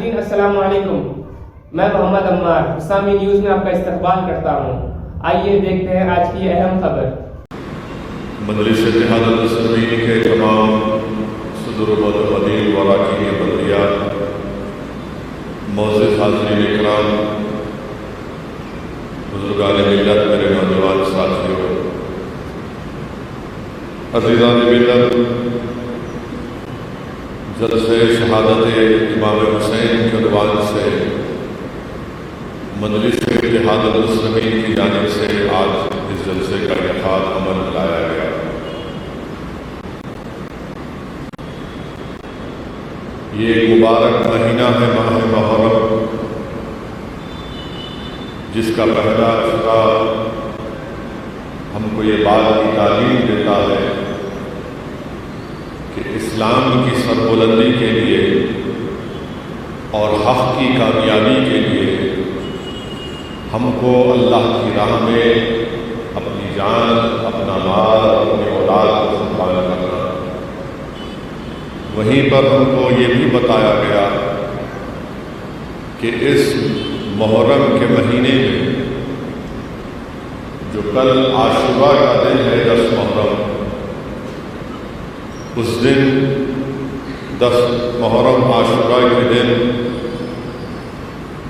ناظرین السلام علیکم، میں محمد عمار اسلامی نیوز میں آپ کا استقبال کرتا ہوں۔ آئیے دیکھتے ہیں آج کی اہم خبر۔ مجلس اتحاد المسلمین کے تمام صدر و متحدین و اراکین بلدیات، معزز حاضرین اکرام، بزرگان ملت، میرے نوجوان ساتھیوں، عزیزان ملت، جلسہ شہادت امام حسین کے عنوان سے مجلس اتحاد المسلمین کی جانب سے آج اس جلسے کا انعقاد عمل لایا گیا۔ یہ ایک مبارک مہینہ ہے، ماہ محرم، جس کا پہلا اشارہ ہم کو یہ بات کی تعلیم دیتا ہے کہ اسلام کی سربلندی کے لیے اور حق کی کامیابی کے لیے ہم کو اللہ کی راہ میں اپنی جان، اپنا مال، اپنی اولاد کو قربان کرنا۔ وہیں پر ہم کو یہ بھی بتایا گیا کہ اس محرم کے مہینے میں جو کل عاشورہ کا دن ہے، 10 محرم، اس دن 10 محرم عاشورہ کے دن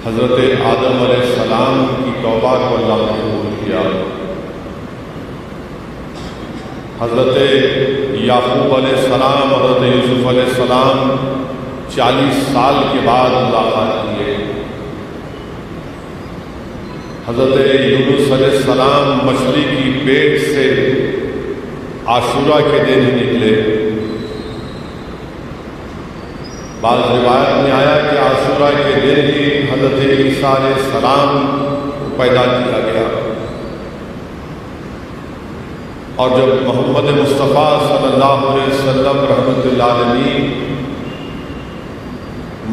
حضرت آدم علیہ السلام کی توبہ کو اللہ نے قبول کیا۔ حضرت یعقوب علیہ السلام، حضرت یوسف علیہ السلام 40 سال کے بعد ملاقات کیے۔ حضرت یونس علیہ السلام مچھلی کی پیٹ سے عاشورہ کے دن ہی نکلے۔ بعض روایت میں آیا کہ عاشورہ کے دن ہی حضرت عیسیٰ علیہ السلام کو پیدا کیا گیا، اور جب محمد مصطفیٰ صلی اللہ علیہ وسلم رحمۃ اللہ علیہ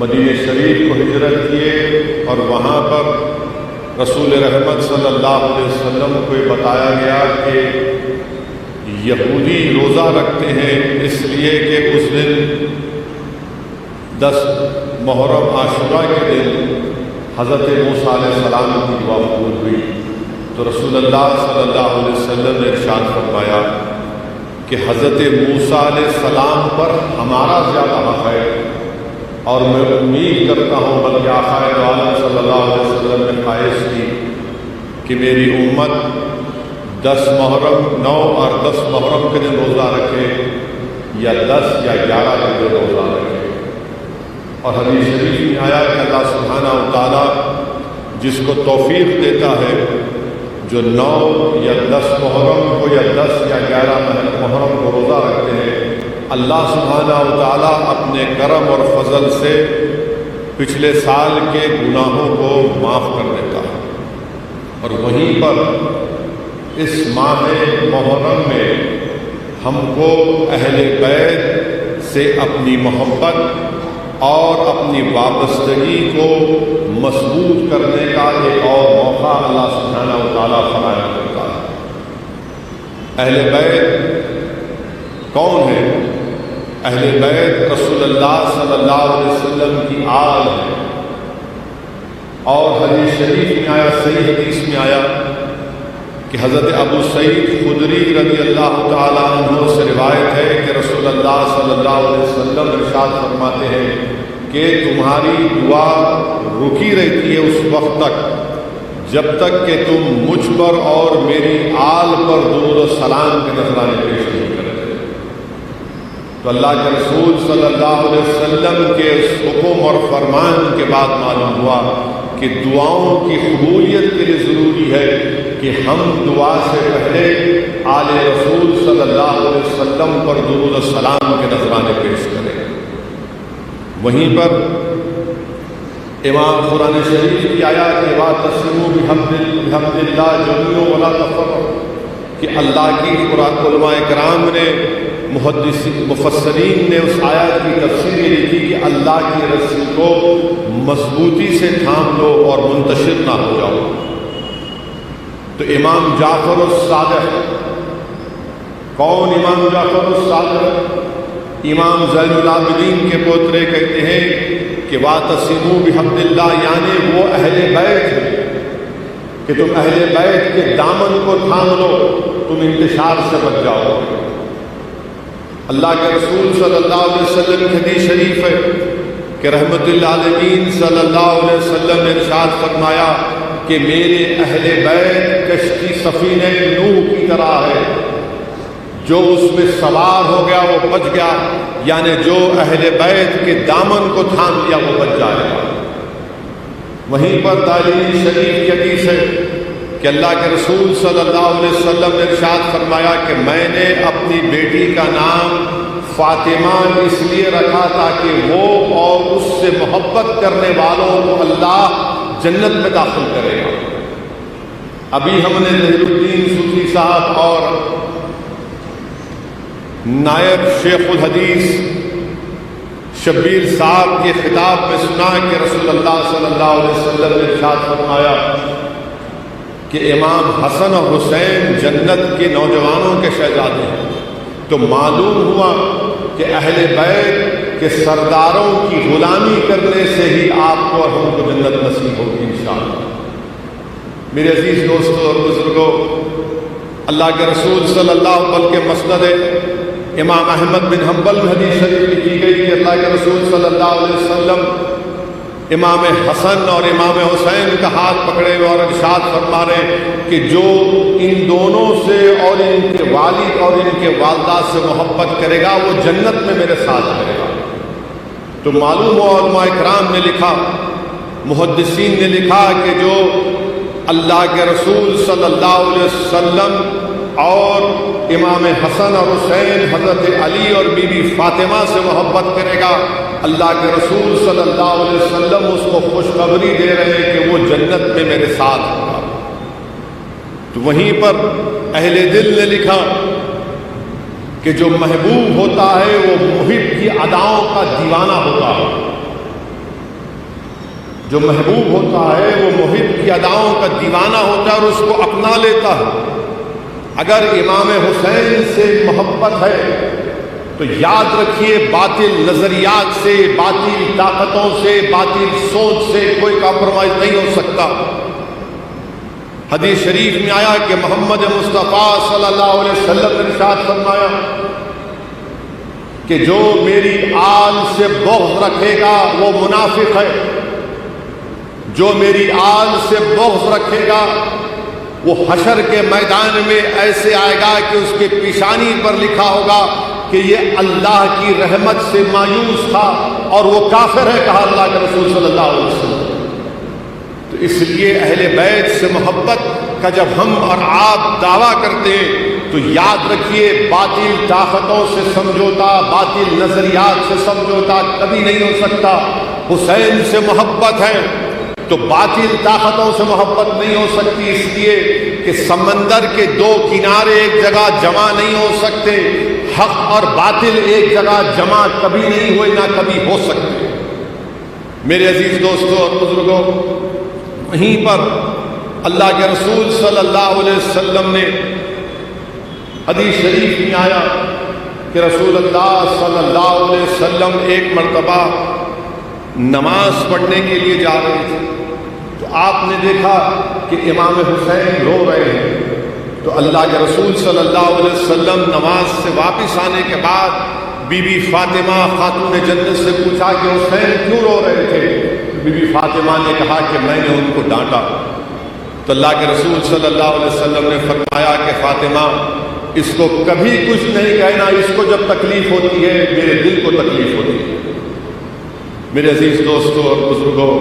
مدینہ شریف کو ہجرت کیے اور وہاں پر رسول رحمت صلی اللہ علیہ وسلم کو یہ بتایا گیا کہ یہودی روزہ رکھتے ہیں اس لیے کہ اس دن 10 محرم عاشورہ کے دن حضرت موسیٰ علیہ السلام کی دعا قبول ہوئی، تو رسول اللہ صلی اللہ علیہ وسلم نے ارشاد فرمایا کہ حضرت موسیٰ علیہ السلام پر ہمارا زیادہ حق ہے، اور میں امید کرتا ہوں بلکہ آقا عالم صلی اللہ علیہ وسلم نے خواہش کی کہ میری امت 10 محرم 9 اور 10 محرم کے دن روزہ رکھے، یا 10 یا 11 کے دن روزہ رکھے۔ اور حدیث شریف میں آیا کہ اللہ سبحانہ و تعالیٰ جس کو توفیق دیتا ہے، جو 9 یا 10 محرم کو یا 10 یا 11 محرم کو روزہ رکھتے ہیں، اللہ سبحانہ و تعالیٰ اپنے کرم اور فضل سے پچھلے سال کے گناہوں کو معاف کر دیتا ہے۔ اور وہیں پر اس ماہ محرم میں ہم کو اہل بیت سے اپنی محبت اور اپنی وابستگی کو مضبوط کرنے کا ایک اور موقع اللہ سبحانہ و تعالیٰ فراہم کرتا ہے۔ اہل بیت کون ہے؟ اہل بیت رسول اللہ صلی اللہ علیہ وسلم کی آل ہے، اور حدیث شریف میں آیا، صحیح حدیث میں آیا کہ حضرت ابو سعید خدری رضی اللہ تعالیٰ عنہ سے روایت ہے کہ رسول اللہ صلی اللہ علیہ وسلم ارشاد فرماتے ہیں کہ تمہاری دعا رکی رہتی ہے اس وقت تک جب تک کہ تم مجھ پر اور میری آل پر درود و سلام کے نذرانے پیش نہیں کرتے۔ تو اللہ کے رسول صلی اللہ علیہ وسلم کے حکم اور فرمان کے بعد معلوم ہوا کہ دعاؤں کی قبولیت کے لیے ضروری ہے کہ ہم دعا سے پہلے آل رسول صلی اللہ علیہ وسلم پر درود و سلام کے نذرانے پیش کریں۔ وہیں پر امام قرآن شریف کی آیات کے بعد تسلیموا بحمد اللہ جمیعا ولا تفرقوا، کہ اللہ کی قرآن علماء کرام نے مفسرین نے اس آیات کی تفسیر یہ لکھی کہ اللہ کی رسی کو مضبوطی سے تھام لو اور منتشر نہ ہو جاؤ۔ تو امام جعفر الصادق، کون امام جعفر الصادق؟ امام زین العابدین کے پوترے کہتے ہیں کہ واعتصموا بحبل اللہ، یعنی وہ اہل بیت ہے کہ تم اہل بیت کے دامن کو تھام لو، تم انتشار سے بچ جاؤ۔ اللہ کے رسول صلی اللہ علیہ وسلم کی حدیث شریف ہے کہ رحمت للعالمین صلی اللہ علیہ وسلم نے ارشاد فرمایا کہ میرے اہل بیت کشتی سفینہ نوح کی طرح ہے، جو اس میں سوار ہو گیا وہ بچ گیا، یعنی جو اہل بیت کے دامن کو تھام لیا وہ بچ جائے گا۔ وہیں پر دارمی شریف کی حدیث ہے کہ اللہ کے رسول صلی اللہ علیہ وسلم نے ارشاد فرمایا کہ میں نے اپنی بیٹی کا نام فاطمہ اس لیے رکھا تاکہ وہ اور اس سے محبت کرنے والوں کو اللہ جنت میں داخل کرے گا۔ ابھی ہم نے ظہیر الدین صوفی صاحب اور نائب شیخ الحدیث شبیر صاحب کے خطاب میں سنا کہ رسول اللہ صلی اللہ علیہ وسلم نے ارشاد فرمایا کہ امام حسن اور حسین جنت کے نوجوانوں کے شہزادے ہیں، تو معلوم ہوا کہ اہل بیت کے سرداروں کی غلامی کرنے سے ہی آپ کو اور ہم کو جنت نصیب ہوگی انشاءاللہ۔ میرے عزیز دوستوں اور بزرگوں، اللہ کے رسول صلی اللہ علیہ وسلم کے مسند امام احمد بن حنبل میں حدیث شریف لکھی گئی کہ اللہ کے رسول صلی اللہ علیہ وسلم امام حسن اور امام حسین کا ہاتھ پکڑے ہوئے اور ارشاد فرما رہے ہیں کہ جو ان دونوں سے اور ان کے والد اور ان کے والدہ سے محبت کرے گا وہ جنت میں میرے ساتھ رہے گا۔ تو معلوم ہو علماء اکرام نے لکھا، محدثین نے لکھا کہ جو اللہ کے رسول صلی اللہ علیہ وسلم اور امام حسن اور حسین حضرت علی اور بی بی فاطمہ سے محبت کرے گا، اللہ کے رسول صلی اللہ علیہ وسلم اس کو خوشخبری دے رہے ہیں کہ وہ جنت میں میرے ساتھ ہوگا۔ تو وہیں پر اہل دل نے لکھا کہ جو محبوب ہوتا ہے وہ محب کی اداؤں کا دیوانہ ہوتا ہے، جو محبوب ہوتا ہے وہ محب کی اداؤں کا دیوانہ ہوتا ہے اور اس کو اپنا لیتا ہے۔ اگر امام حسین سے محبت ہے تو یاد رکھیے باطل نظریات سے، باطل طاقتوں سے، باطل سوچ سے کوئی کمپرومائز نہیں ہو سکتا۔ حدیث شریف میں آیا کہ محمد مصطفیٰ صلی اللہ علیہ وسلم نے ارشاد فرمایا کہ جو میری آل سے بغض رکھے گا وہ منافق ہے، جو میری آل سے بغض رکھے گا وہ حشر کے میدان میں ایسے آئے گا کہ اس کے پیشانی پر لکھا ہوگا کہ یہ اللہ کی رحمت سے مایوس تھا اور وہ کافر ہے، کہا اللہ کے رسول صلی اللہ علیہ وسلم۔ تو اس لیے اہل بیت سے محبت کا جب ہم اور آپ دعویٰ کرتے ہیں تو یاد رکھیے باطل طاقتوں سے سمجھوتا، باطل نظریات سے سمجھوتا کبھی نہیں ہو سکتا۔ حسین سے محبت ہے تو باطل طاقتوں سے محبت نہیں ہو سکتی، اس لیے کہ سمندر کے دو کنارے ایک جگہ جمع نہیں ہو سکتے، حق اور باطل ایک جگہ جمع کبھی نہیں ہوئے نہ کبھی ہو سکتے۔ میرے عزیز دوستوں اور بزرگوں، وہیں پر اللہ کے رسول صلی اللہ علیہ وسلم نے حدیث شریف میں آیا کہ رسول اللہ صلی اللہ علیہ وسلم ایک مرتبہ نماز پڑھنے کے لیے جا رہے تھے، تو آپ نے دیکھا کہ امام حسین رو رہے ہیں، تو اللہ کے رسول صلی اللہ علیہ وسلم نماز سے واپس آنے کے بعد بی بی فاطمہ خاتون جنت سے پوچھا کہ حسین کیوں رو رہے تھے؟ بی بی فاطمہ نے کہا کہ میں نے ان کو ڈانٹا۔ تو اللہ کے رسول صلی اللہ علیہ وسلم نے فرمایا کہ فاطمہ اس کو کبھی کچھ نہیں کہنا، اس کو جب تکلیف ہوتی ہے میرے دل کو تکلیف ہوتی ہے۔ میرے عزیز دوستوں اور بزرگوں،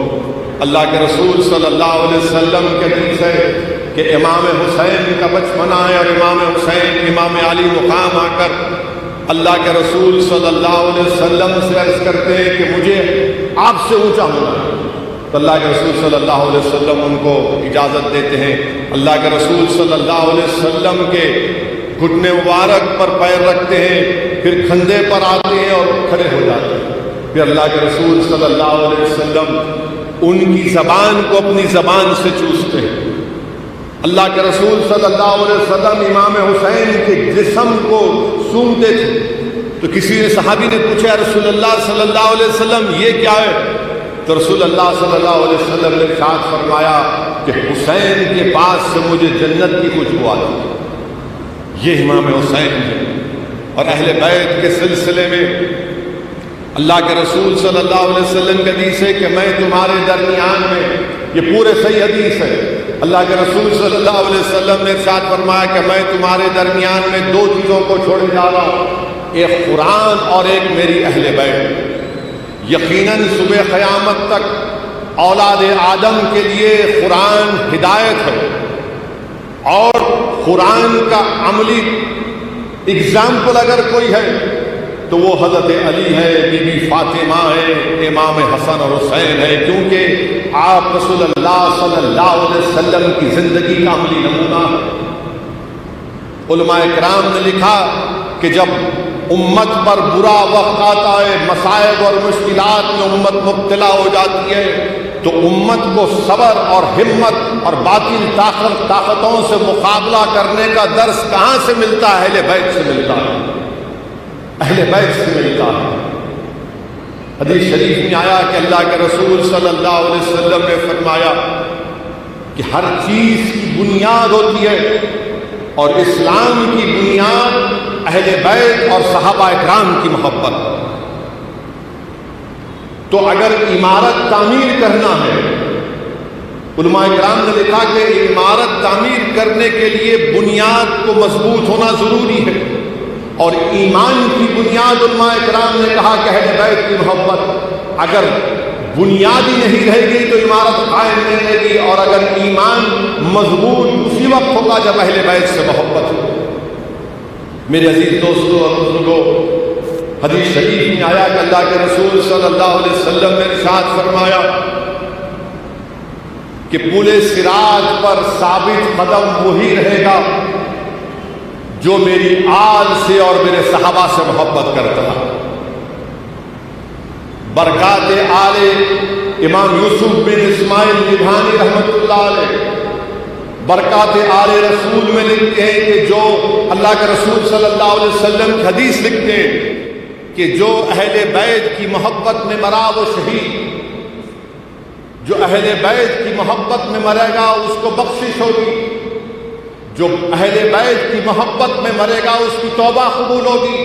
اللہ کے رسول صلی اللہ علیہ وسلم کے حدیث ہے کہ امام حسین کا بچپنا ہے اور امام حسین امام علی مقام آ کر اللہ کے رسول صلی اللہ علیہ وسلم سے عرض کرتے ہیں کہ مجھے آپ سے اونچا ہونا ہے، تو اللہ کے رسول صلی اللہ علیہ وسلم ان کو اجازت دیتے ہیں۔ اللہ کے رسول صلی اللہ علیہ وسلم کے گھٹنے مبارک پر پیر رکھتے ہیں، پھر کھندے پر آتے ہیں اور کھڑے ہو جاتے ہیں، پھر اللہ کے رسول صلی اللہ علیہ وسلم ان کی زبان کو اپنی زبان سے چوستے ہیں۔ اللہ کے رسول صلی اللہ علیہ وسلم امام حسین کے جسم کو سونگتے تھے، تو کسی نے صحابی نے پوچھا رسول اللہ صلی اللہ علیہ وسلم یہ کیا ہے؟ تو رسول اللہ صلی اللہ علیہ وسلم نے ارشاد فرمایا کہ حسین کے پاس سے مجھے جنت کی خوشبو آتی ہے. یہ امام حسین ہے. اور اہل بیت کے سلسلے میں اللہ کے رسول صلی اللہ علیہ وسلم کی حدیث ہے کہ میں تمہارے درمیان میں، یہ پورے صحیح حدیث ہے، اللہ کے رسول صلی اللہ علیہ وسلم نے ارشاد فرمایا کہ میں تمہارے درمیان میں دو چیزوں کو چھوڑے جا رہا ہوں، ایک قرآن اور ایک میری اہل بیت. یقیناً صبح قیامت تک اولاد آدم کے لیے قرآن ہدایت ہے، اور قرآن کا عملی اگزامپل اگر کوئی ہے تو وہ حضرت علی ہے، بی بی فاطمہ ہے، امام حسن اور حسین ہے، کیونکہ آپ رسول اللہ صلی اللہ علیہ وسلم کی زندگی کا عملی نمونہ ہے. علماء کرام نے لکھا کہ جب امت پر برا وقت آتا ہے، مصائب اور مشکلات میں امت مبتلا ہو جاتی ہے، تو امت کو صبر اور ہمت اور باطل طاقتوں سے مقابلہ کرنے کا درس کہاں سے ملتا ہے؟ اہل بیت سے ملتا ہے، اہل بیت سے ملتا ہے. حدیث شریف میں آیا کہ اللہ کے رسول صلی اللہ علیہ وسلم نے فرمایا کہ ہر چیز کی بنیاد ہوتی ہے، اور اسلام کی بنیاد اہل بیت اور صحابہ اکرام کی محبت. تو اگر عمارت تعمیر کرنا ہے، علماء کرام نے لکھا کہ عمارت تعمیر کرنے کے لیے بنیاد کو مضبوط ہونا ضروری ہے، اور ایمان کی بنیاد علماء کرام نے کہا کہ اہل بیت کی محبت. اگر بنیاد ہی نہیں رہے گی تو عمارت قائم نہیں رہے گی، اور اگر ایمان مضبوط اسی وقت ہوگا جب اہل بیت سے محبت ہو. میرے عزیز دوستوں اور بزرگوں، حدیث شریف میں آیا کہ اللہ کے رسول صلی اللہ علیہ وسلم نے ارشاد فرمایا کہ پل صراط پر ثابت قدم وہی رہے گا جو میری آل سے اور میرے صحابہ سے محبت کرتا ہے. برکات آل امام یوسف بن اسماعیل نبھانی رحمۃ اللہ علیہ برکات آل رسول میں لکھتے ہیں کہ جو اللہ کے رسول صلی اللہ علیہ وسلم کی حدیث لکھتے ہیں کہ جو اہل بیت کی محبت میں مرا وہ شہید، جو اہل بیت کی محبت میں مرے گا اس کو بخشش ہوگی، جو اہل بیت کی محبت میں مرے گا اس کی توبہ قبول ہوگی،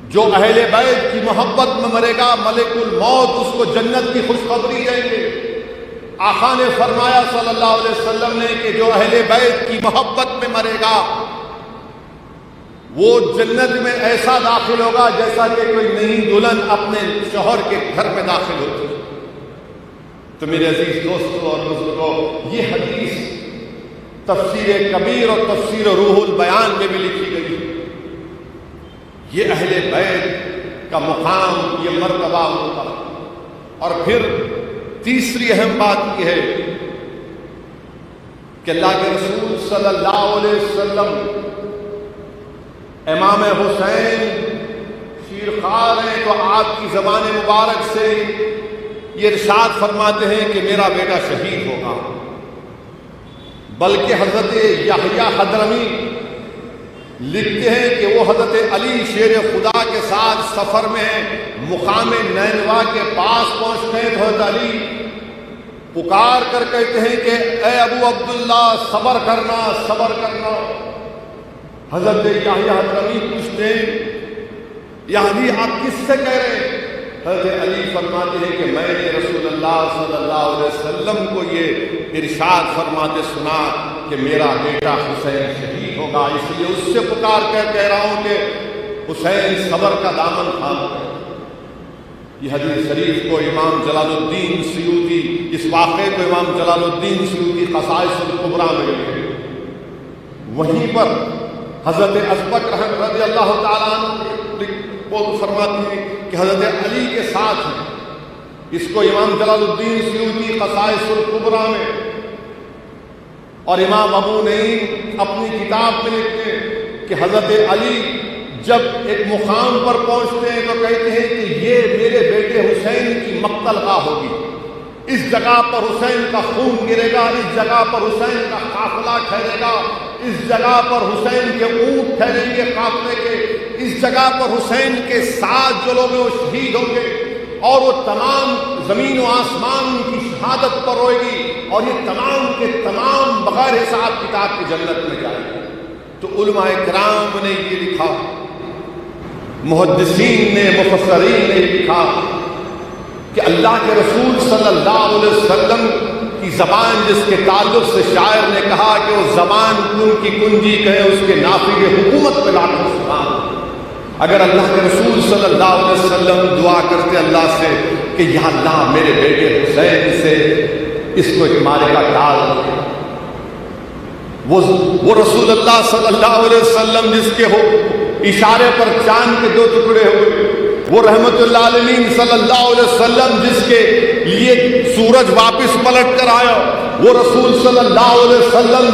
جو اہل بیت کی محبت میں مرے گا ملک الموت اس کو جنت کی خوشخبری دیں گے. آقا نے فرمایا صلی اللہ علیہ وسلم نے کہ جو اہل بیت کی محبت میں مرے گا وہ جنت میں ایسا داخل ہوگا جیسا کہ کوئی نئی دلہن اپنے شوہر کے گھر میں داخل ہوتی ہے. تو میرے عزیز دوستوں اور بزرگوں، یہ حدیث تفسیر کبیر اور تفسیر روح البیان میں بھی لکھی گئی ہے. یہ اہل بیت کا مقام، یہ مرتبہ ہوتا ہے. اور پھر تیسری اہم بات یہ ہے کہ اللہ کے رسول صلی اللہ علیہ وسلم امام حسین شیرخوار ہیں، تو آپ کی زبان مبارک سے یہ ارشاد فرماتے ہیں کہ میرا بیٹا شہید ہوگا. بلکہ حضرت یحییٰ حضرمی لکھتے ہیں کہ وہ حضرت علی شیر خدا کے ساتھ سفر میں مقام نینوا کے پاس پہنچتے ہیں تو حضرت علی پکار کر کہتے ہیں کہ اے ابو عبداللہ صبر کرنا صبر کرنا. حضرت یحییٰ حضرمی پوچھتے ہیں یا علی آپ کس سے کہہ رہے ہیں؟ حضرت علی فرماتے ہیں کہ میں نے رسول اللہ صلی اللہ علیہ وسلم کو یہ ارشاد فرماتے سنا کہ میرا بیٹا حسین شہید ہوگا، اس لیے اس سے پکار کر کہہ رہا ہوں کہ حسین صبر کا دامن تھام کر. یہ حدیث شریف کو امام جلال الدین سیوطی، اس واقعے کو امام جلال الدین سیوطی خصائص الکبریٰ میں لکھے. وہیں پر حضرت ازبک رضی اللہ تعالیٰ عنہ وہ فرماتے ہیں کہ حضرت علی کے ساتھ ہیں. اس کو امام جلال الدین سیوطی خصائص الکبریٰ میں اور امام ابو نعیم اپنی کتاب میں لکھتے ہیں کہ حضرت علی جب ایک مقام پر پہنچتے ہیں تو کہتے ہیں کہ یہ میرے بیٹے حسین کی مقتل گاہ ہوگی، اس جگہ پر حسین کا خون گرے گا، اس جگہ پر حسین کا قافلہ ٹھہرے گا، اس جگہ پر حسین کے اونٹ ٹھہریں گے قافلے کے، اس جگہ پر حسین کے ساتھ جو لوگ ہیں وہ شہید ہوں گے. اور وہ تمام زمین و آسمان کی شہادت پر روئے گی، اور یہ تمام کے تمام بغیر حساب کتاب کی جنت میں جائے گی۔ تو علماء کرام نے یہ لکھا، محدثین نے، مفسرین نے لکھا کہ اللہ کے رسول صلی اللہ علیہ وسلم کی زبان جس کے تعلق سے شاعر نے کہا کہ وہ زبان کن کی کنجی کہے اس کے نافذ حکومت پہ لاکھوں سلام۔ اگر اللہ کے رسول صلی اللہ علیہ وسلم دعا کرتے اللہ سے کہ یا اللہ میرے بیٹے حسین سے اس کو ایک مارکہ ڈال دے، وہ رسول اللہ صلی اللہ علیہ وسلم جس کے ہو اشارے پر چاند کے 2 ٹکڑے ہوئے، وہ رحمت اللہ علیہ صلی اللہ علیہ وسلم جس کے لیے سورج واپس پلٹ کر آیا، وہ رسول صلی اللہ علیہ وسلم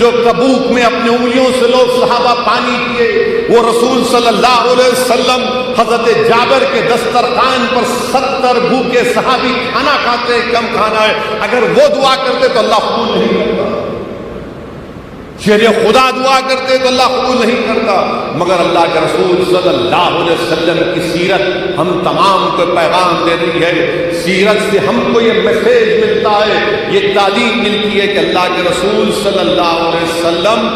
جو تبوک میں اپنے انگلیوں سے لوگ صحابہ پانی پیے، وہ رسول صلی اللہ علیہ وسلم حضرت جابر کے دسترخوان پر 70 بھوکے صحابی کھانا کھاتے ہیں، کم کھانا ہے، اگر وہ دعا کرتے تو اللہ قبول نہیں کرتا، شیر خدا دعا کرتے تو اللہ قبول نہیں کرتا، مگر اللہ کے رسول صلی اللہ علیہ وسلم کی سیرت ہم تمام کو پیغام دے رہی ہے۔ سیرت سے ہم کو یہ میسیج ملتا ہے، یہ تعلیم ملتی ہے کہ اللہ کے رسول صلی اللہ علیہ وسلم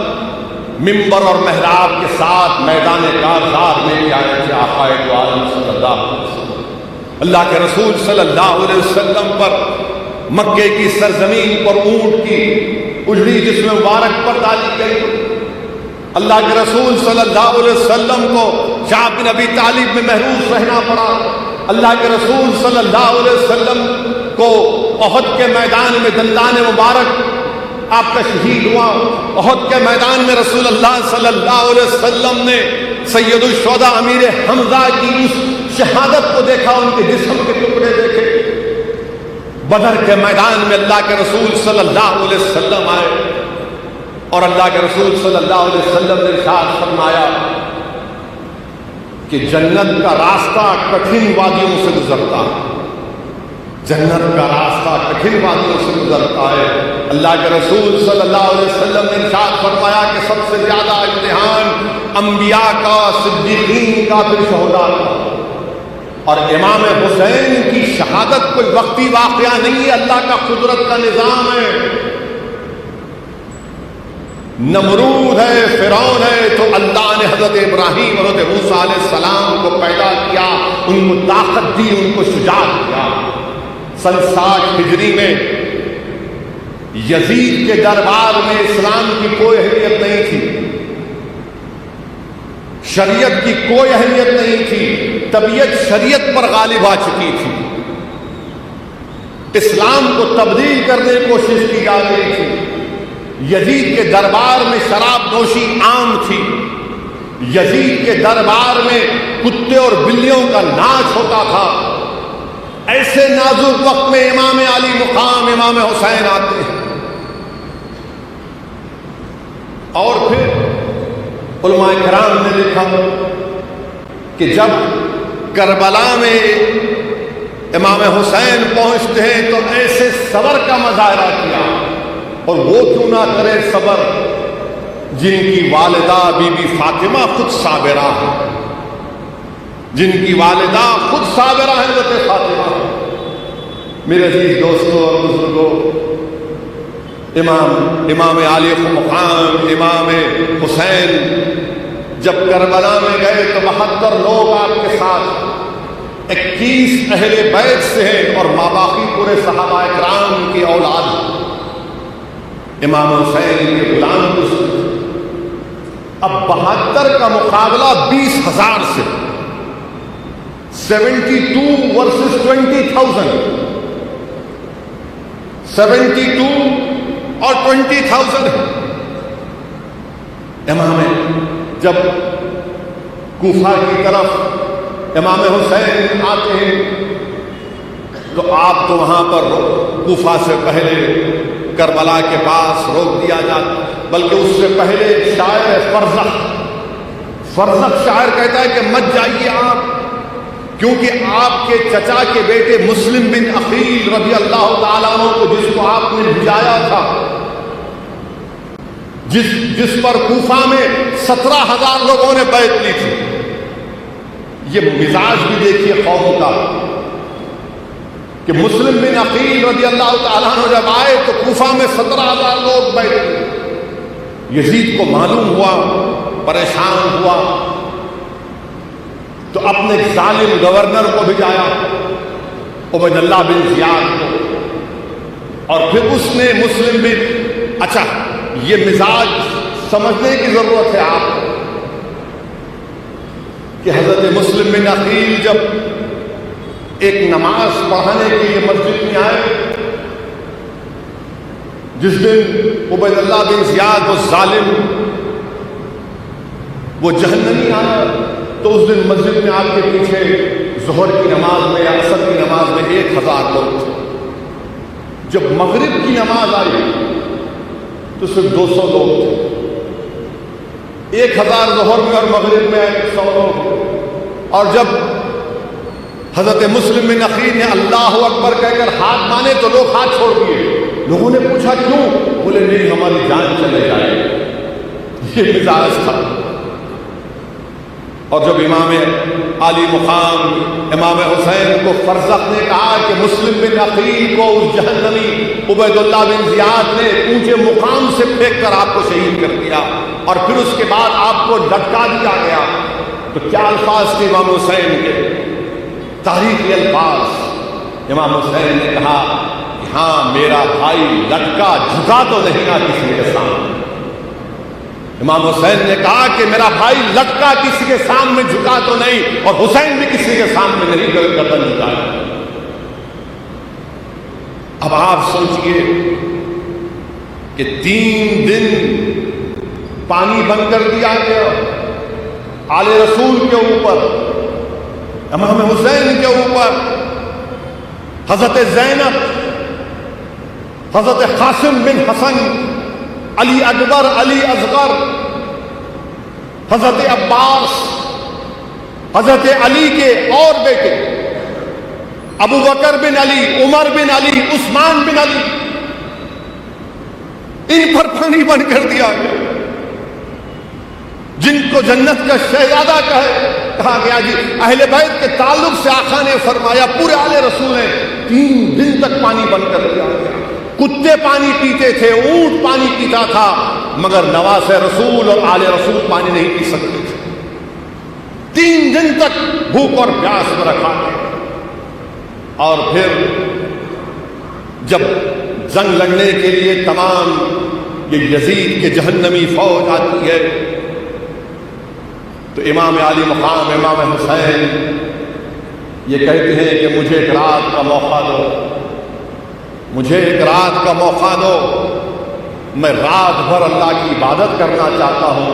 ممبر اور محراب کے ساتھ میدان کارزار میں بھی آئے تھے، آقا دو عالم صلی اللہ علیہ وسلم۔ اللہ کے رسول صلی اللہ علیہ وسلم پر مکے کی سرزمین پر اونٹ کی اجڑی جس میں مبارک پر ڈالی گئی، اللہ کے رسول صلی اللہ علیہ وسلم کو جعفر بن ابی طالب میں محروس رہنا پڑا، اللہ کے رسول صلی اللہ علیہ وسلم کو احد کے میدان میں دندان مبارک آپ کا شہید ہوا، احد کے میدان میں رسول اللہ صلی اللہ علیہ وسلم نے سید الشہداء امیر حمزہ کی اس شہادت کو دیکھا، ان کے جسم کے ٹکڑے دیکھے۔ بدر کے میدان میں اللہ کے رسول صلی اللہ علیہ وسلم آئے اور اللہ کے رسول صلی اللہ علیہ وسلم نے ارشاد فرمایا کہ جنت کا راستہ کٹھن وادیوں سے گزرتا ہے، جنت کا راستہ کٹھن وادیوں سے گزرتا ہے۔ اللہ کے رسول صلی اللہ علیہ وسلم نے ارشاد فرمایا کہ سب سے زیادہ امتحان انبیاء کا، صدیقین کا، پھر شہداء کا، اور امام حسین کی شہادت کوئی وقتی واقعہ نہیں ہے، اللہ کا قدرت کا نظام ہے۔ نمرود ہے، فرعون ہے، تو اللہ نے حضرت ابراہیم اور حضرت موسیٰ علیہ السلام کو پیدا کیا، ان کو طاقت دی، ان کو شجاعت دیا۔ سن 60 ہجری میں یزید کے دربار میں اسلام کی کوئی اہمیت نہیں تھی، شریعت کی کوئی اہمیت نہیں تھی، طبیعت شریعت پر غالب آ چکی تھی، اسلام کو تبدیل کرنے کی کوشش کی جا رہی تھی۔ یزید کے دربار میں شراب نوشی عام تھی، یزید کے دربار میں کتے اور بلیوں کا ناچ ہوتا تھا۔ ایسے نازک وقت میں امام علی مقام امام حسین آتے ہیں، اور پھر علماء کرام نے لکھا کہ جب کربلا میں امام حسین پہنچتے ہیں تو ایسے صبر کا مظاہرہ کیا، اور وہ کیوں نہ کرے صبر جن کی والدہ بی بی فاطمہ خود صابرہ ہے، جن کی والدہ خود صابرہ ہے حضرت فاطمہ۔ میرے عزیز دوستوں اور بزرگوں، امام علی مقام امام حسین جب کربلا میں گئے تو 72 لوگ آپ کے ساتھ، 21 اہل بیت سے ہیں اور ماباقی پورے صحابہ کرام کی اولاد۔ امام حسین کے غلام کو اب 72 کا مقابلہ 20,000 سے، 72 ورسز 20,000، 72 اور 20,000۔ امام جب کوفہ کی طرف امام حسین آتے ہیں تو آپ کو وہاں پر کوفہ سے پہلے کربلا کے پاس روک دیا جاتا، بلکہ اس سے پہلے شاعر فرزخ شاعر کہتا ہے کہ مت جائیے آپ، کیونکہ آپ کے چچا کے بیٹے مسلم بن عقیل رضی اللہ تعالیٰ عنہ کو، جس کو آپ نے بھجایا تھا، جس پر کوفہ میں 17,000 لوگوں نے بیعت لی تھی۔ یہ مزاج بھی دیکھیے قوم کا، کہ مسلم بن عقیل رضی اللہ تعالیٰ عنہ جب آئے تو کوفہ میں 17,000 لوگ بیٹھے۔ یزید کو معلوم ہوا، پریشان ہوا، تو اپنے ظالم گورنر کو بھیجایا، عبید اللہ بن زیاد کو، اور پھر اس نے مسلم بن، اچھا یہ مزاج سمجھنے کی ضرورت ہے آپ کو کہ حضرت مسلم بن عقیل جب ایک نماز پڑھانے کے لیے مسجد میں آئے، جس دن عبید اللہ بن زیاد وہ ظالم، وہ جہنمی آیا، تو اس دن مسجد میں آپ کے پیچھے ظہر کی نماز میں یا عصر کی نماز میں 1,000 لوگ تھے۔ جب مغرب کی نماز آئی تو صرف 200 لوگ تھے۔ 1,000 ظہر میں اور مغرب میں 100 لوگ۔ اور جب حضرت مسلم بن عقیل نے اللہ اکبر کہہ کر ہاتھ مانے تو لوگ ہاتھ چھوڑ دیے۔ لوگوں نے پوچھا کیوں؟ بولے نہیں، ہماری جان چلے جائے۔ یہ مزاج تھا۔ اور جب امام عالی مقام امام حسین کو فرزق نے کہا کہ مسلم بن عقیل کو اس جہنمی عبید اللہ بن زیاد نے اونچے مقام سے پھینک کر آپ کو شہید کر دیا اور پھر اس کے بعد آپ کو لٹکا دیا گیا، تو کیا الفاظ تھے امام حسین کے؟ تاریخی الفاظ۔ امام حسین نے کہا کہ ہاں میرا بھائی لٹکا جھکا تو نہیں نا کسی کے سامنے۔ امام حسین نے کہا کہ میرا بھائی لٹکا کسی کے سامنے جھکا تو نہیں، اور حسین بھی کسی کے سامنے نہیں گردن جھکایا۔ اب آپ سوچئے کہ 3 دن پانی بند کر دیا گیا آل رسول کے اوپر، امام حسین کے اوپر، حضرت زینب، حضرت قاسم بن حسن، علی اکبر، علی اصغر، حضرت عباس، حضرت علی کے اور بیٹے ابو بکر بن علی، عمر بن علی، عثمان بن علی، ان پر پانی بند کر دیا گیا، جن کو جنت کا شہزادہ کہا گیا۔ جی اہل بیت کے تعلق سے آقا نے فرمایا پورے آل رسول نے 3 دن تک پانی بند کر دیا گیا۔ کتے پانی پیتے تھے، اونٹ پانی پیتا تھا، مگر نواز رسول اور آل رسول پانی نہیں پی سکتے تھے۔ 3 دن تک بھوک اور پیاس میں رکھا گیا۔ اور پھر جب جنگ لڑنے کے لیے تمام یہ یزید کے جہنمی فوج آتی ہے تو امام علی مقام امام حسین یہ کہتے ہیں کہ مجھے ایک رات کا موقع دو، مجھے ایک رات کا موقع دو، میں رات بھر اللہ کی عبادت کرنا چاہتا ہوں۔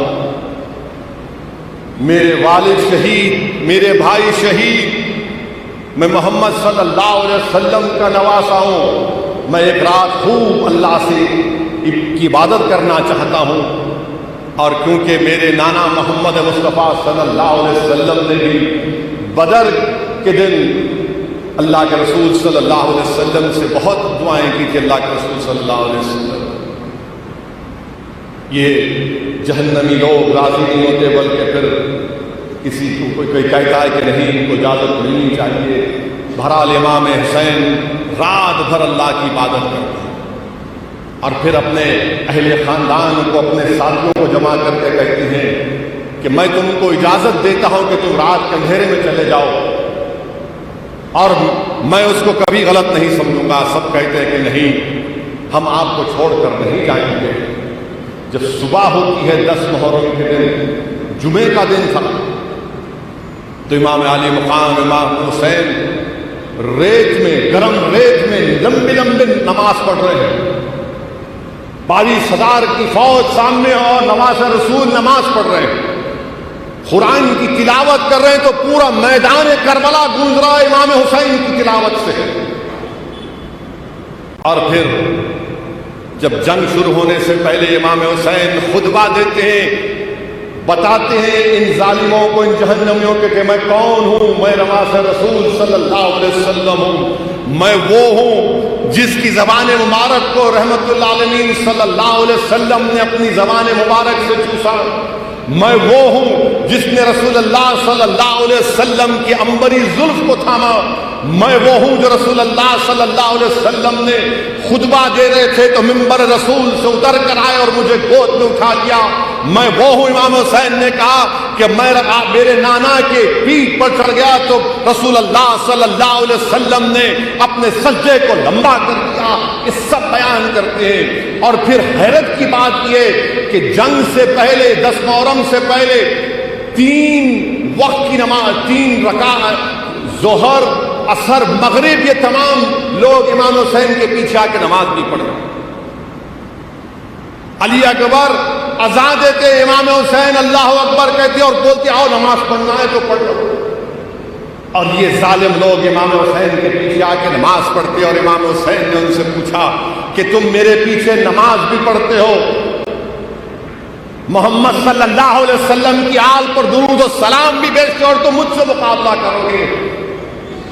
میرے والد شہید، میرے بھائی شہید، میں محمد صلی اللہ علیہ وسلم کا نواسا ہوں، میں ایک رات خوب اللہ سے کی عبادت کرنا چاہتا ہوں۔ اور کیونکہ میرے نانا محمد مصطفیٰ صلی اللہ علیہ وسلم نے بھی بدر کے دن اللہ کے رسول صلی اللہ علیہ وسلم سے بہت دعائیں کی تھی، اللہ کے رسول صلی اللہ علیہ وسلم یہ جہنمی لوگ راضی نہیں ہوتے، بلکہ پھر کسی کو کوئی کہتا ہے کہ نہیں ان کو اجازت ملنی چاہیے۔ بہرحال امام حسین رات بھر اللہ کی عبادت کرتے ہیں اور پھر اپنے اہل خاندان کو، اپنے ساتھیوں کو جمع کر کے کہتے ہیں کہ میں تم کو اجازت دیتا ہوں کہ تم رات کے اندھیرے میں چلے جاؤ، اور میں اس کو کبھی غلط نہیں سمجھوں گا۔ سب کہتے ہیں کہ نہیں، ہم آپ کو چھوڑ کر نہیں جائیں گے۔ جب صبح ہوتی ہے 10 محرم کے دن، جمعے کا دن تھا، تو امام علی مقام امام حسین ریت میں، گرم ریت میں لمبی لمبی نماز پڑھ رہے ہیں۔ 22,000 کی فوج سامنے اور نواز رسول نماز پڑھ رہے ہیں، قرآن کی تلاوت کر رہے ہیں، تو پورا میدان کربلا گونج رہا ہے امام حسین کی تلاوت سے۔ اور پھر جب جنگ شروع ہونے سے پہلے امام حسین خطبہ دیتے ہیں، بتاتے ہیں ان ظالموں کو، ان جہنمیوں کے کہ میں کون ہوں، میں نواز رسول صلی اللہ علیہ وسلم ہوں، میں وہ ہوں جس کی زبان مبارک کو رحمت اللہ علیہ صلی اللہ علیہ وسلم نے اپنی زبان مبارک سے چوسا، میں وہ ہوں جس نے رسول اللہ صلی اللہ علیہ وسلم کی عنبری زلف کو تھاما، میں وہ ہوں جو رسول اللہ صلی اللہ علیہ وسلم نے خطبہ دے رہے تھے تو منبر رسول سے اتر کر آئے اور مجھے گود میں اٹھا لیا. میں وہ ہوں. امام حسین نے کہا کہ میں میرے نانا کے پیٹھ پر چڑھ گیا تو رسول اللہ صلی اللہ علیہ وسلم نے اپنے سجدے کو لمبا کر دیا. یہ سب بیان کرتے ہیں. اور پھر حیرت کی بات یہ کہ جنگ سے پہلے 10 محرم سے پہلے 3 وقت کی نماز 3 رکعت ظہر عصر مغرب یہ تمام لوگ امام حسین کے پیچھے آ کے نماز نہیں پڑھ رہے. علی اکبر اذان دیتے امام حسین اللہ اکبر کہتے اور بولتے آؤ نماز پڑھنا ہے تو پڑھ لو. اور یہ ظالم لوگ امام حسین کے پیچھے آ کے نماز پڑھتے. اور امام حسین نے ان سے پوچھا کہ تم میرے پیچھے نماز بھی پڑھتے ہو, محمد صلی اللہ علیہ وسلم کی آل پر درود و سلام بھی بھیجتے اور تم مجھ سے مقابلہ کرو گے؟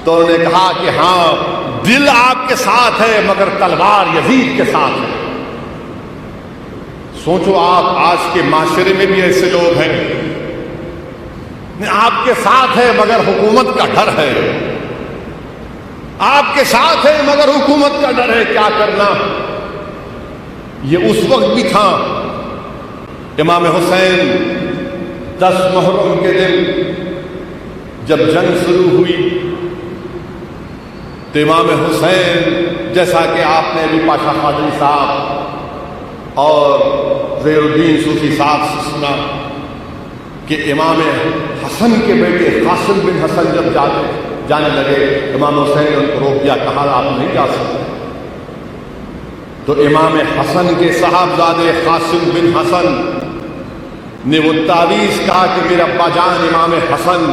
تو انہوں نے کہا کہ ہاں دل آپ کے ساتھ ہے مگر تلوار یزید کے ساتھ ہے. سوچو آپ آج کے معاشرے میں بھی ایسے لوگ ہیں, آپ کے ساتھ ہے مگر حکومت کا ڈر ہے, آپ کے ساتھ ہے مگر حکومت کا ڈر ہے, کیا کرنا. یہ اس وقت بھی تھا. امام حسین 10 محرم کے دن جب جنگ شروع ہوئی تو امام حسین جیسا کہ آپ نے ابھی پاشا قادری صاحب اور زیر الدین صوفی صاحب سے سنا کہ امام حسن کے بیٹے قاسم بن حسن جب جانے لگے امام حسین نے ان کو روک دیا, کہا آپ نہیں جا سکتے. تو امام حسن کے صاحبزادے قاسم بن حسن نے وہ تعویذ کہا کہ میرے ابا جان امام حسن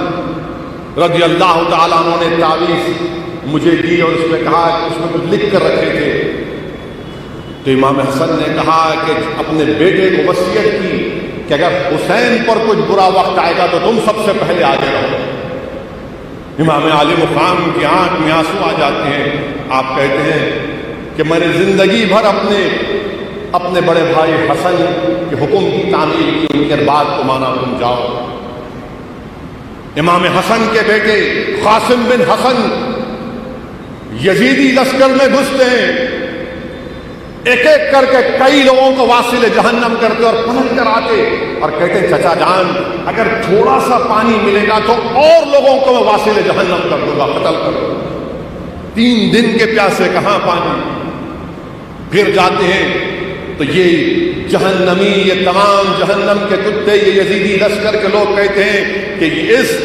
رضی اللہ تعالیٰ عنہ نے تعویذ مجھے دی اور اس میں کہا کہ اس میں کچھ لکھ کر رکھے تھے. تو امام حسن نے کہا کہ اپنے بیٹے کو وصیت کی کہ اگر حسین پر کچھ برا وقت آئے گا تو تم سب سے پہلے آگے رہو. امام عالی مقام کی آنکھ میں آنسو آ جاتے ہیں. آپ کہتے ہیں کہ میں نے زندگی بھر اپنے بڑے بھائی حسن کے حکم کی تعمیل کی, ان کے بات کو مانا, تم جاؤ. امام حسن کے بیٹے قاسم بن حسن یزیدی لشکر میں گھستے ہیں, ایک ایک کر کے کئی لوگوں کو واصل جہنم کرتے اور پلٹ کر آتے اور کہتے چچا جان اگر تھوڑا سا پانی ملے گا تو اور لوگوں کو میں واصل جہنم کر دوں گا, قتل کر دوں گا. 3 دن کے پیاسے کہاں پانی. پھر جاتے ہیں تو یہ جہنمی, یہ تمام جہنم کے کتے, یہ یزیدی لشکر کے لوگ کہتے ہیں کہ اس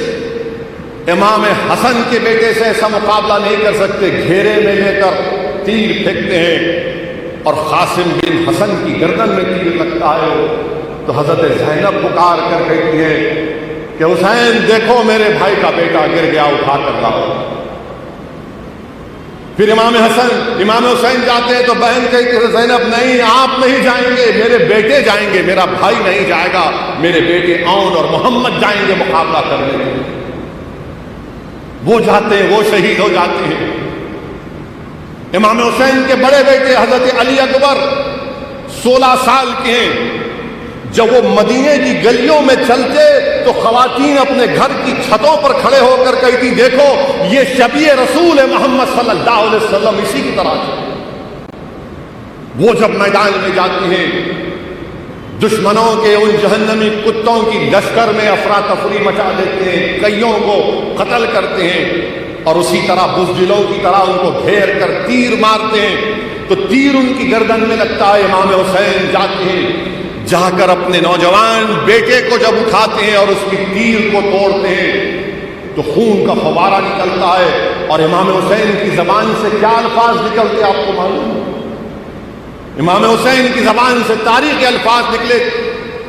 امام حسن کے بیٹے سے ایسا مقابلہ نہیں کر سکتے. گھیرے میں لے کر تیر پھینکتے ہیں اور قاسم بن حسن کی گردن میں تیر لگتا ہے. تو حضرت زینب پکار کر کہتی ہے کہ حسین دیکھو میرے بھائی کا بیٹا گر گیا, اٹھا کر لاؤ. پھر امام حسین جاتے ہیں تو بہن کہتی ہے زینب نہیں آپ نہیں جائیں گے, میرے بیٹے جائیں گے, میرا بھائی نہیں جائے گا, میرے بیٹے عون اور محمد جائیں گے مقابلہ کرنے کے لیے. وہ جاتے ہیں, وہ شہید ہو جاتے ہیں. امام حسین کے بڑے بیٹے حضرت علی اکبر 16 سال کے ہیں. جب وہ مدینے کی گلیوں میں چلتے تو خواتین اپنے گھر کی چھتوں پر کھڑے ہو کر کہتی دیکھو یہ شبیہ رسول محمد صلی اللہ علیہ وسلم اسی کی طرح تھے. وہ جب میدان میں جاتی ہیں دشمنوں کے ان جہنمی کتوں کی لشکر میں افراتفری مچا دیتے ہیں, کئیوں کو قتل کرتے ہیں اور اسی طرح بزدلوں کی طرح ان کو گھیر کر تیر مارتے ہیں. تو تیر ان کی گردن میں لگتا ہے. امام حسین جاتے ہیں, جا کر اپنے نوجوان بیٹے کو جب اٹھاتے ہیں اور اس کی تیر کو توڑتے ہیں تو خون کا فوارہ نکلتا ہے. اور امام حسین کی زبان سے کیا الفاظ نکلتے آپ کو معلوم؟ امام حسین کی زبان سے تاریخی الفاظ نکلے.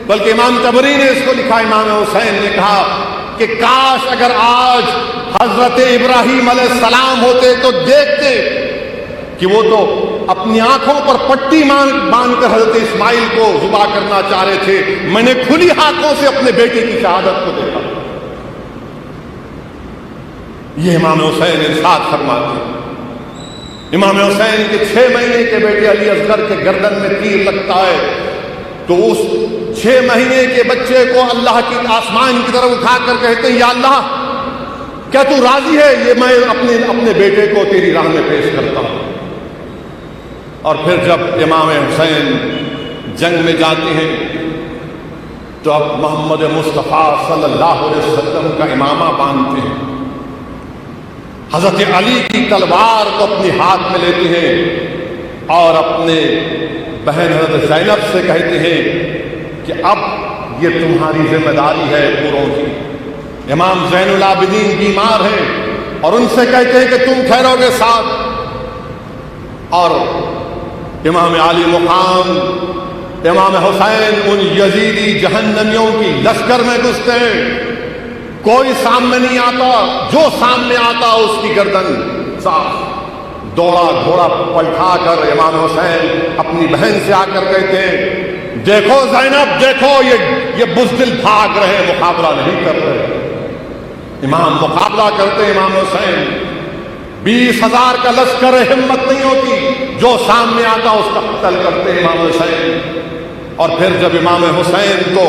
بلکہ امام طبری نے اس کو لکھا, امام حسین نے کہا کہ کاش اگر آج حضرت ابراہیم علیہ السلام ہوتے تو دیکھتے کہ وہ تو اپنی آنکھوں پر پٹی باندھ کر حضرت اسماعیل کو ذبح کرنا چاہ رہے تھے, میں نے کھلی آنکھوں سے اپنے بیٹے کی شہادت کو دیکھا. یہ امام حسین ارشاد فرماتے ہیں. امام حسین کے 6 مہینے کے بیٹے علی اصغر کے گردن میں تیر لگتا ہے تو اس 6 مہینے کے بچے کو اللہ کی آسمان کی طرف اٹھا کر کہتے ہیں یا اللہ کیا تو راضی ہے یہ میں اپنے بیٹے کو تیری راہ میں پیش کرتا ہوں؟ اور پھر جب امام حسین جنگ میں جاتے ہیں تو اب محمد مصطفیٰ صلی اللہ علیہ وسلم کا امامہ باندھتے ہیں، حضرت علی کی تلوار کو اپنے ہاتھ میں لیتے ہیں اور اپنے بہن حضرت زینب سے کہتے ہیں کہ اب یہ تمہاری ذمہ داری ہے پوروں کی۔ امام زین العابدین بیمار ہیں اور ان سے کہتے ہیں کہ تم ٹھہرو گے ساتھ، اور امام علی مقام امام حسین ان یزیدی جہنمیوں کی لشکر میں گھستے ہیں، کوئی سامنے نہیں آتا، جو سامنے آتا اس کی گردن صاف۔ دوڑا گھوڑا پلٹا کر امام حسین اپنی بہن سے آ کر کہتے ہیں دیکھو زینب، دیکھو یہ بزدل بھاگ رہے، مقابلہ نہیں کر رہے۔ امام مقابلہ کرتے امام حسین، 20,000 کا لشکر ہمت نہیں ہوتی، جو سامنے آتا اس کا قتل کرتے امام حسین۔ اور پھر جب امام حسین کو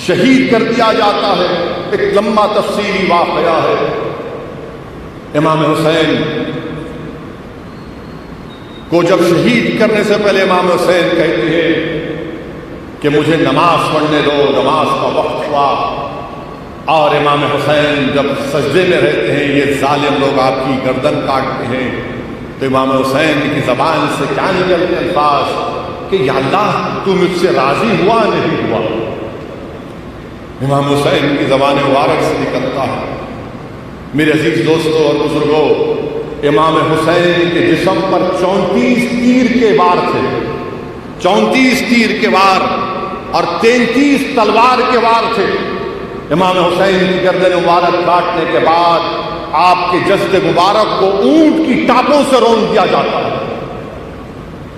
شہید کر دیا جاتا ہے، ایک لمبا تفصیلی واقعہ ہے۔ امام حسین کو جب شہید کرنے سے پہلے امام حسین کہتے ہیں کہ مجھے نماز پڑھنے دو، نماز کا وقت ہوا، اور امام حسین جب سجدے میں رہتے ہیں یہ ظالم لوگ آپ کی گردن کاٹتے ہیں، تو امام حسین کی زبان سے کیا نکلتے الفاظ کہ یا اللہ تو مجھ سے راضی ہوا نہیں ہوا۔ امام حسین کی زبان مبارک سے نکلتا ہے۔ میرے عزیز دوستوں اور بزرگوں، امام حسین کے جسم پر 34 تیر کے وار تھے، 34 تیر کے وار اور 33 تلوار کے وار تھے۔ امام حسین کی گردن مبارک کاٹنے کے بعد آپ کے جسد مبارک کو اونٹ کی ٹاپوں سے رون دیا جاتا ہے،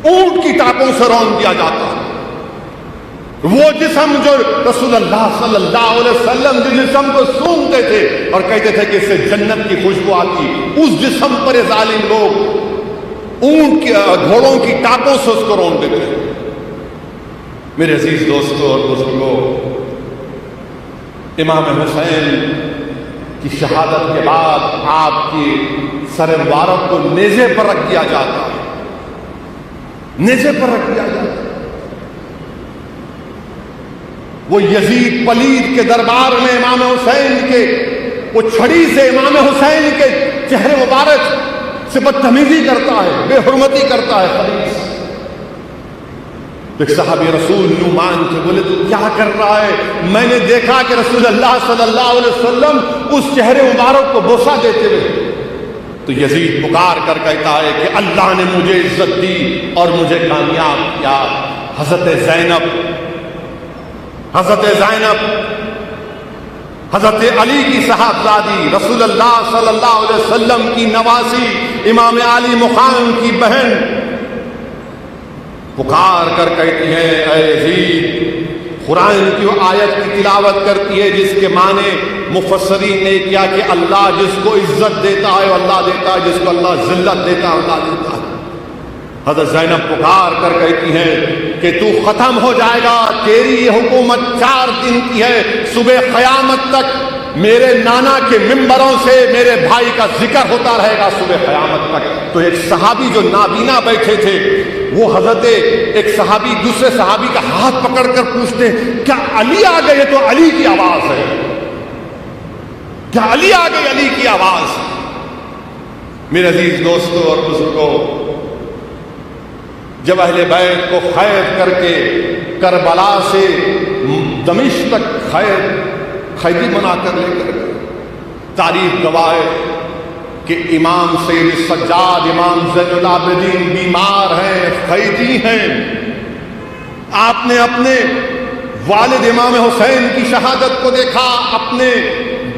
اونٹ کی ٹاپوں سے رون دیا جاتا ہے۔ وہ جسم جو رسول اللہ صلی اللہ علیہ وسلم جس جسم کو سونگتے تھے اور کہتے تھے کہ اس سے جنت کی خوشبو آتی، اس جسم پر یہ ظالم لوگ اونٹ کی گھوڑوں کی ٹاپوں سے اس کو رون دیتے تھے۔ میرے عزیز دوستوں اور بزرگوں، امام حسین کی شہادت کے بعد آپ کی سر مبارک کو نیزے پر رکھ دیا جاتا ہے، نیزے پر رکھ دیا جاتا ہے۔ وہ یزید پلید کے دربار میں امام حسین کے وہ چھڑی سے امام حسین کے چہرے مبارک سے بدتمیزی کرتا ہے، بے حرمتی کرتا ہے۔ خلیص ایک صحابی رسول نعمان تھے، بولے تو کیا کر رہا ہے؟ میں نے دیکھا کہ رسول اللہ صلی اللہ علیہ وسلم اس چہرے مبارک کو بوسہ دیتے ہوئے۔ تو یزید پکار کر کہتا ہے کہ اللہ نے مجھے عزت دی اور مجھے کامیاب کیا۔ حضرت زینب حضرت علی کی صاحبزادی، رسول اللہ صلی اللہ علیہ وسلم کی نواسی، امام علی مقام کی بہن، پکار کر کہتی ہے اے یزید، قرآن کی وہ آیت کی تلاوت کرتی ہے جس کے معنی مفسرین نے کیا کہ اللہ جس کو عزت دیتا ہے اللہ دیتا ہے، جس کو اللہ ذلت دیتا ہے اللہ دیتا ہے۔ حضرت زینب پکار کر کہتی ہیں کہ تو ختم ہو جائے گا، تیری یہ حکومت 4 دن کی ہے، صبح قیامت تک میرے نانا کے ممبروں سے میرے بھائی کا ذکر ہوتا رہے گا صبح قیامت تک۔ تو ایک صحابی جو نابینا بیٹھے تھے وہ حضرت ایک صحابی دوسرے صحابی کا ہاتھ پکڑ کر پوچھتے کیا علی آ گئے؟ تو علی کی آواز ہے، کیا علی آ گئی؟ علی کی آواز۔ میرے عزیز دوستوں اور بزرگوں، جب اہل بیت کو خیر کر کے کربلا سے دمشق تک قیدی بنا کر لے کر گئے، تاریخ گواہ ہے کہ امام سید سجاد، امام زین العابدین بیمار ہیں، قیدی ہیں۔ آپ نے اپنے والد امام حسین کی شہادت کو دیکھا، اپنے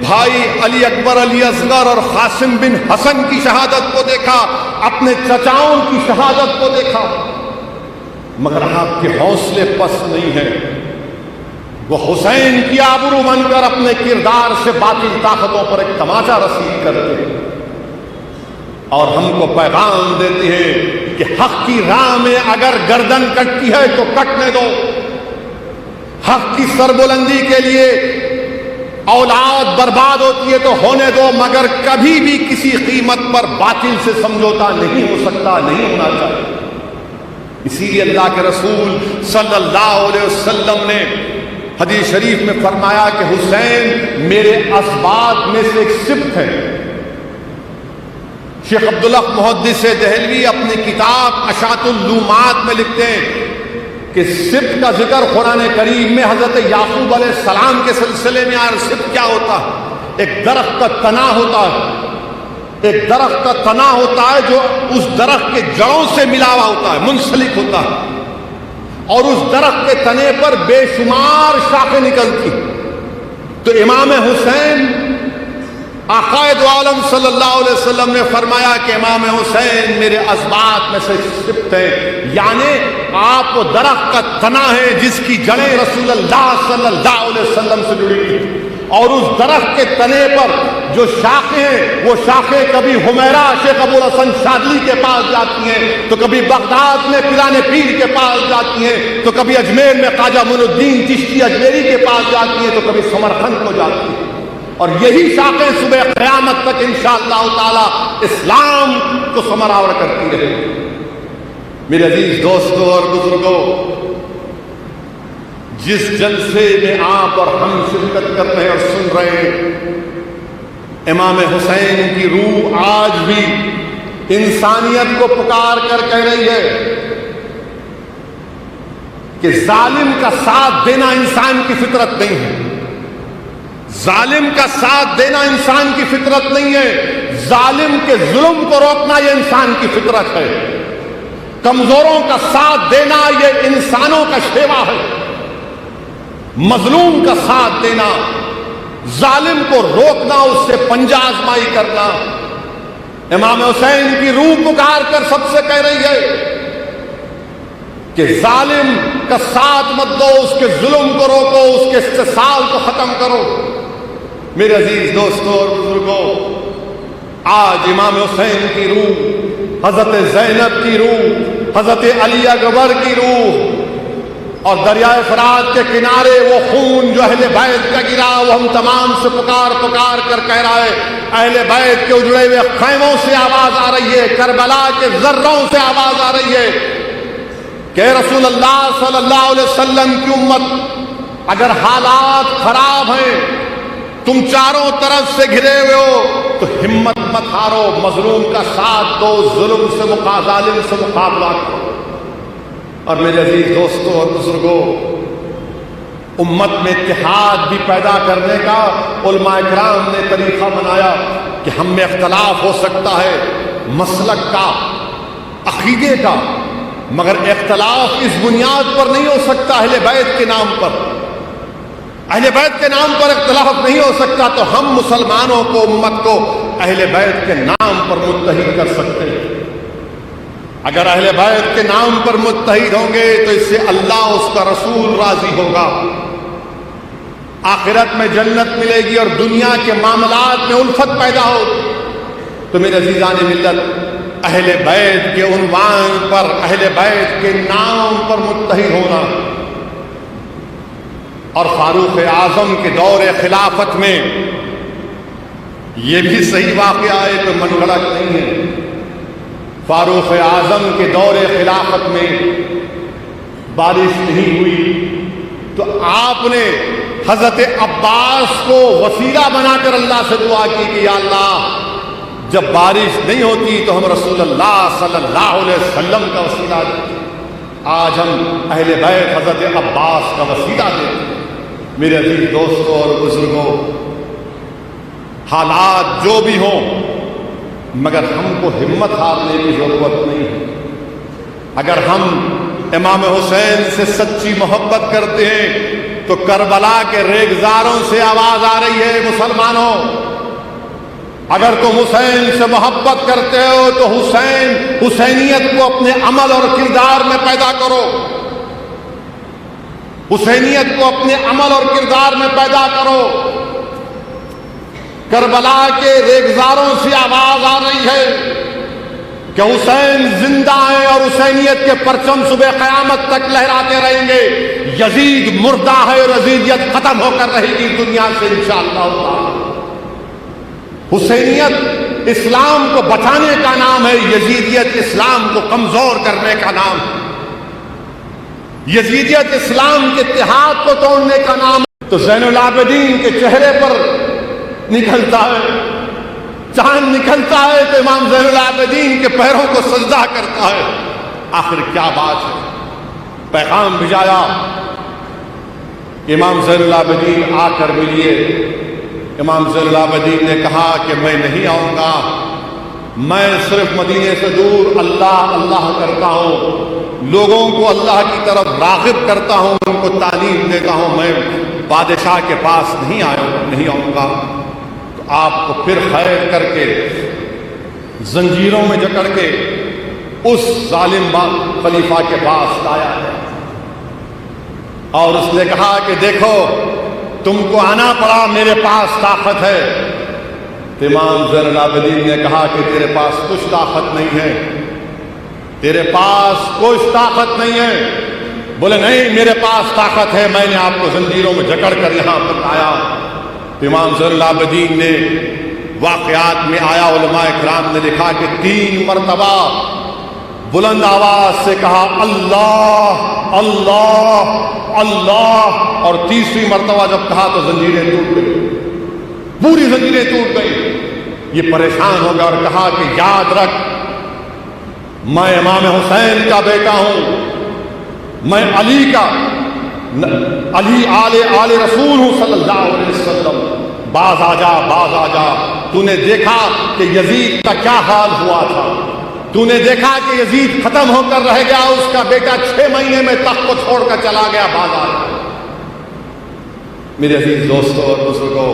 بھائی علی اکبر، علی اصغر اور قاسم بن حسن کی شہادت کو دیکھا، اپنے چچاؤں کی شہادت کو دیکھا، مگر آپ کے حوصلے پست نہیں ہیں۔ وہ حسین کی آبرو بن کر اپنے کردار سے باطل طاقتوں پر ایک تماچا رسید کرتے ہیں اور ہم کو پیغام دیتے ہیں کہ حق کی راہ میں اگر گردن کٹتی ہے تو کٹنے دو، حق کی سربلندی کے لیے اولاد برباد ہوتی ہے تو ہونے دو، مگر کبھی بھی کسی قیمت پر باطل سے سمجھوتا نہیں ہو سکتا، نہیں ہونا چاہیے۔ اسی لیے اللہ کے رسول صلی اللہ علیہ وسلم نے حدیث شریف میں فرمایا کہ حسین میرے اسباط میں سے ایک صفت ہے۔ شیخ عبداللہ محدث دہلوی اپنی کتاب اشاعت العلومات میں لکھتے ہیں کہ صفت کا ذکر قرآن کریم میں حضرت یعقوب علیہ السلام کے سلسلے میں آیا۔ صفت کیا ہوتا ہے؟ ایک درخت کا تنا ہوتا ہے، ایک درخت کا تنا ہوتا ہے جو اس درخت کے جڑوں سے ملا ہوا ہوتا ہے، منسلک ہوتا ہے، اور اس درخت کے تنے پر بے شمار شاخیں نکلتی۔ تو امام حسین آقائے دو عالم صلی اللہ علیہ وسلم نے فرمایا کہ امام حسین میرے اسباط میں سے صفت ہے، یعنی آپ وہ درخت کا تنا ہے جس کی جڑیں رسول اللہ صلی اللہ علیہ وسلم سے جڑی ہوئی، اور اس درخت کے تنے پر جو شاخیں ہیں وہ شاخیں کبھی حمیرہ شیخ ابو الحسن شاذلی کے پاس جاتی ہیں، تو کبھی بغداد میں پیران پیر کے پاس جاتی ہیں، تو کبھی اجمیر میں خواجہ معین الدین چشتی اجمیری کے پاس جاتی ہیں، تو کبھی سمرقند کو جاتی ہیں، اور یہی شاخیں صبح قیامت تک انشاءاللہ تعالی اسلام کو ثمرآور کرتی رہے۔ میرے عزیز دوستوں اور بزرگوں، جس جلسے میں آپ اور ہم شرکت کر رہے ہیں اور سن رہے ہیں، امام حسین کی روح آج بھی انسانیت کو پکار کر کہہ رہی ہے کہ ظالم کا ساتھ دینا انسان کی فطرت نہیں ہے، ظالم کا ساتھ دینا انسان کی فطرت نہیں ہے، ظالم کے ظلم کو روکنا یہ انسان کی فطرت ہے، کمزوروں کا ساتھ دینا یہ انسانوں کا شیوا ہے، مظلوم کا ساتھ دینا، ظالم کو روکنا، اس سے پنجہ آزمائی کرنا۔ امام حسین کی روح پکار کر سب سے کہہ رہی ہے کہ ظالم کا ساتھ مت دو، اس کے ظلم کو روکو، اس کے استحصال کو ختم کرو۔ میرے عزیز دوستوں اور بزرگوں، آج امام حسین کی روح، حضرت زینب کی روح، حضرت علی اکبر کی روح، اور دریائے فرات کے کنارے وہ خون جو اہل بیت کا گرا، وہ ہم تمام سے پکار پکار کر کہہ رہا ہے۔ اہل بیت کے اجڑے ہوئے خیموں سے آواز آ رہی ہے، کربلا کے ذروں سے آواز آ رہی ہے کہ رسول اللہ صلی اللہ علیہ وسلم کی امت، اگر حالات خراب ہیں، تم چاروں طرف سے گھرے ہوئے ہو، تو ہمت مت ہارو، مظلوم کا ساتھ دو، ظلم سے ظالم سے مقابلہ کرو۔ اور میرے عزیز دوستوں اور بزرگوں، امت میں اتحاد بھی پیدا کرنے کا علماء کرام نے طریقہ بنایا کہ ہم میں اختلاف ہو سکتا ہے مسلک کا، عقیدے کا، مگر اختلاف اس بنیاد پر نہیں ہو سکتا اہل بیت کے نام پر، اہل بیت کے نام پر اختلاف نہیں ہو سکتا، تو ہم مسلمانوں کو، امت کو اہل بیت کے نام پر متحد کر سکتے ہیں۔ اگر اہل بیت کے نام پر متحد ہوں گے تو اس سے اللہ، اس کا رسول راضی ہوگا، آخرت میں جنت ملے گی، اور دنیا کے معاملات میں الفت پیدا ہو۔ تو میرے عزیزان ملت، اہل بیت کے عنوان پر، اہل بیت کے نام پر متحد ہونا، اور فاروق اعظم کے دور خلافت میں یہ بھی صحیح واقعہ ہے، کوئی من گھڑت نہیں ہے۔ فاروق اعظم کے دور خلافت میں بارش نہیں ہوئی تو آپ نے حضرت عباس کو وسیلہ بنا کر اللہ سے دعا کی کہ یا اللہ، جب بارش نہیں ہوتی تو ہم رسول اللہ صلی اللہ علیہ وسلم کا وسیلہ دیتے۔ آج ہم اہل بیت حضرت عباس کا وسیلہ دیتے۔ میرے عزیز دوستوں اور بزرگوں، حالات جو بھی ہوں، مگر ہم کو ہمت ہارنے کی ضرورت نہیں ہے۔ اگر ہم امام حسین سے سچی محبت کرتے ہیں تو کربلا کے ریگزاروں سے آواز آ رہی ہے، مسلمانوں، اگر تم حسین سے محبت کرتے ہو تو حسینیت کو اپنے عمل اور کردار میں پیدا کرو، حسینیت کو اپنے عمل اور کردار میں پیدا کرو۔ کربلا کے ریگزاروں سے آواز آ رہی ہے کہ حسین زندہ ہیں اور حسینیت کے پرچم صبح قیامت تک لہراتے رہیں گے. یزید مردہ ہے اور یزیدیت ختم ہو کر رہے گی دنیا سے انشاءاللہ. حسینیت اسلام کو بچانے کا نام ہے, یزیدیت اسلام کو کمزور کرنے کا نام ہے. یزیدیت اسلام کے اتحاد کو توڑنے کا نام ہے. تو زین العابدین کے چہرے پر نکلتا ہے, چاند نکلتا ہے تو امام زین العابدین کے پیروں کو سجدہ کرتا ہے. آخر کیا بات ہے؟ پیغام بھجایا, امام زین العابدین آ کر ملیے. امام زین العابدین نے کہا کہ میں نہیں آؤں گا, میں صرف مدینے سے دور اللہ اللہ کرتا ہوں, لوگوں کو اللہ کی طرف راغب کرتا ہوں, ان کو تعلیم دیتا ہوں, میں بادشاہ کے پاس نہیں آؤں گا. تو آپ کو پھر خیر کر کے زنجیروں میں جکڑ کے اس ظالم خلیفہ کے پاس لایا ہے اور اس نے کہا کہ دیکھو تم کو آنا پڑا, میرے پاس طاقت ہے. تو امام زین العابدین نے کہا کہ تیرے پاس کچھ طاقت نہیں ہے, تیرے پاس کچھ طاقت نہیں ہے. بولے نہیں میرے پاس طاقت ہے, میں نے آپ کو زنجیروں میں جکڑ کر یہاں پر لایا. تو امام زین العابدین نے واقعات میں آیا, علماء کرام نے لکھا کہ 3 مرتبہ بلند آواز سے کہا اللہ اللہ اللہ, اور 3ری مرتبہ جب کہا تو زنجیریں ٹوٹ گئی, پوری زنجیریں ٹوٹ گئی. یہ پریشان ہو گیا اور کہا کہ یاد رکھ میں امام حسین کا بیٹا ہوں, میں علی آل رسول ہوں صلی اللہ علیہ وسلم. باز آ جا, باز آ جا. تو نے دیکھا کہ یزید کا کیا حال ہوا تھا, تو نے دیکھا کہ یزید ختم ہو کر رہ گیا, اس کا بیٹا 6 مہینے میں تخت کو چھوڑ کر چلا گیا. باز آ جا. میرے عزیز دوستوں اور بزرگوں,